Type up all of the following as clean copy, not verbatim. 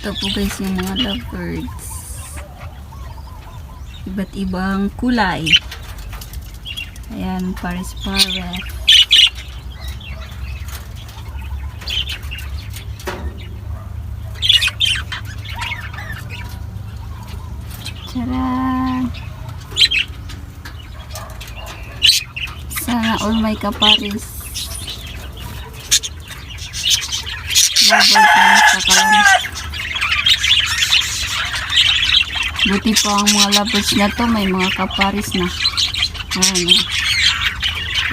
Ito po guys yung mga lovebirds. Iba't ibang kulay. Ayan, Paris parrot. Charan! Sana all may kaparis. Lovebirds na kakalan. Buti po ang mga lovebirds na to may mga kaparis na. Ayan,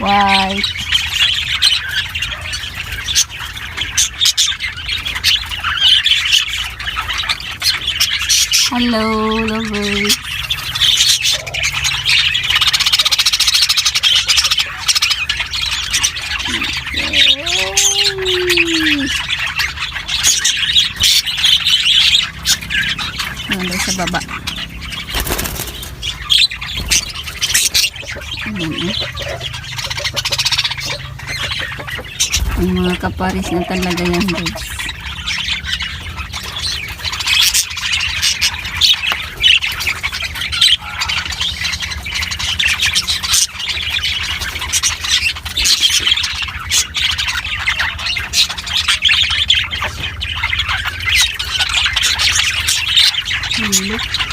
white. Hello lovebirds. Nandun sa baba. Ang mga kaparis na talaga yan guys. Look.